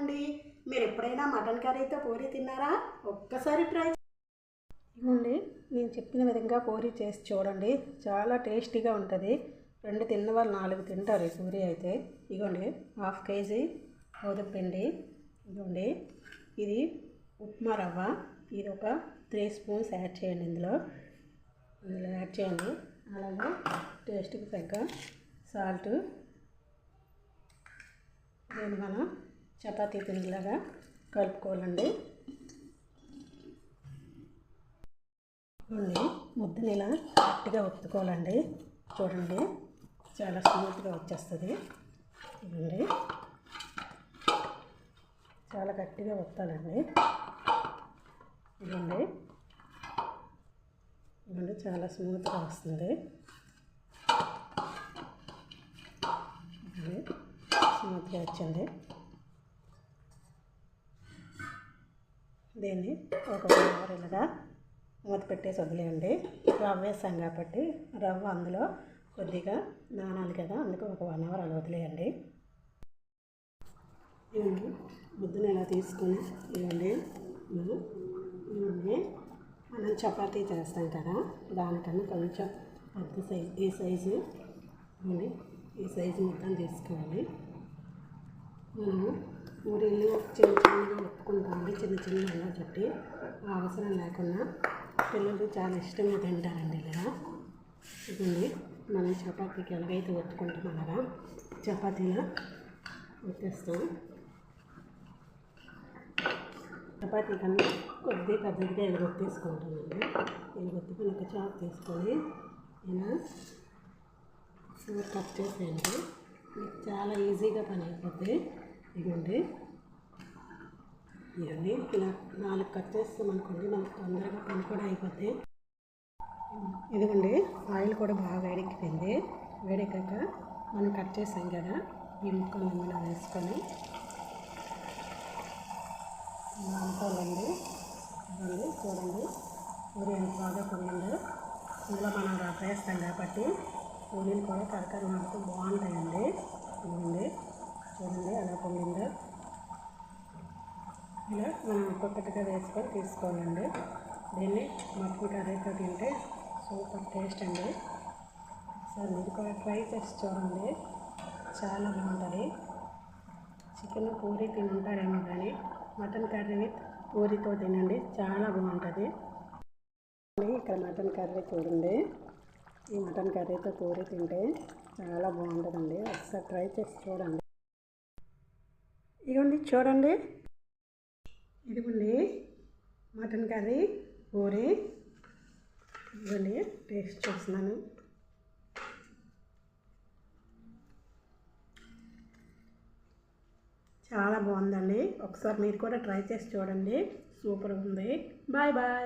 చేస్తున్నానండి. మీరు ఎప్పుడైనా మటన్ కర్రీతో పూరి తిన్నారా? ఒక్కసారి ట్రై ఇవ్వండి. నేను చెప్పిన విధంగా పూరి చేసి చూడండి, చాలా టేస్టీగా ఉంటుంది. 2 తిన్నవాళ్ళు 4 తింటారు ఈ పూరి అయితే. ఇదిగోండి, 1/2 కేజీ గోధుమ పిండి. ఇదిగోండి, ఇది ఉప్మా రవ్వ. ఇది ఒక 3 స్పూన్స్ యాడ్ చేయండి. ఇందులో యాడ్ చేయండి. అలాగే టేస్ట్కి తగ్గ సాల్ట్. దీన్ని మనం చపాతీ పిండిలాగా కలుపుకోవాలండి. ముద్దని ఇలా గట్టిగా ఒత్తుకోవాలండి. చూడండి, చాలా స్మూత్గా వచ్చేస్తుంది. ఇవ్వండి, చాలా గట్టిగా ఒత్తాలండి. ఇవ్వండి, చాలా స్మూత్గా వస్తుంది. స్మూత్గా వచ్చింది. దీన్ని ఒక 1 అవర్ ఇలాగా మూత పెట్టేసి వదిలేయండి. రవ్వ వేసాం కాబట్టి రవ్వ అందులో కొద్దిగా నానాలి కదా, అందుకు ఒక 1 అవర్ అలా వదిలేయండి. ఇవ్వండి, ముద్దను ఇలా తీసుకొని ఇవ్వండి. మనం చపాతీ చేస్తాం కదా, దానికన్నా కొంచెం పెద్ద సైజు ఈ సైజు ముద్దను తీసుకోవాలి. మనము పూరీలు చిన్న చిన్నగా ఒప్పుకుంటామండి, చిన్న చిన్నగా చుట్టి అవసరం లేకుండా. పిల్లలు చాలా ఇష్టంగా తింటారండి ఇలా. ఇదండి, మనం చపాతీకి ఎలాగైతే ఒత్తుకుంటాం అలాగా చపాతీలో ఒత్తేస్తాం. చపాతీ కన్నా కొద్దిగా పెద్దదిగా ఎగరొత్తేసుకుంటామండి. ఎగరొత్తుకుని ఒక చాకు తీసుకొని ఇలా కట్ చేసేయండి. చాలా ఈజీగా పని అయిపోద్ది. ఇవ్వండి, ఇలా 4 కట్ చేస్తాం అనుకోండి, మనకు తొందరగా పని కూడా అయిపోద్ది. ఇదిగోండి, ఆయిల్ కూడా బాగా వేడెక్కిపోయింది. వేడెక్కాక మనం కట్ చేసాం కదా, ఈ ముక్కలు ఇందులో వేసుకొని అనుకోవాలండి. ఇవ్వండి, చూడండి పూరి ఎంత బాగా పొంగిందో. ఇందులో మనం రవ్వ వేస్తాం కాబట్టి పూరీలు కూడా కరకరలాడుతూ బాగుంటాయండి. ఇవ్వండి, చూడండి ఎలా పొంగిందో. ఇలా మనం ఒక్కొక్కటిగా వేసుకొని తీసుకోవాలండి. దీన్ని మటన్ కర్రీతో తింటే సూపర్ టేస్ట్ అండి. సార్ మీరు కూడా ట్రై చేసి చూడండి, చాలా బాగుంటుంది. చికెన్ పూరి తిని ఉంటారేమో కానీ మటన్ కర్రీ విత్ పూరితో తినండి, చాలా బాగుంటుంది. ఇక్కడ మటన్ కర్రీ చూడండి, ఈ మటన్ కర్రీతో పూరి తింటే చాలా బాగుంటుందండి. ఒకసారి ట్రై చేసి చూడండి. ఇదిగోండి, చూడండి, ఇదిగోండి మటన్ కర్రీ పూరి. ఇదిగోండి, టేస్ట్ చూస్తున్నాను. చాలా బాగుందండి. ఒకసారి మీరు కూడా ట్రై చేసి చూడండి, సూపర్ ఉంది. Bye bye.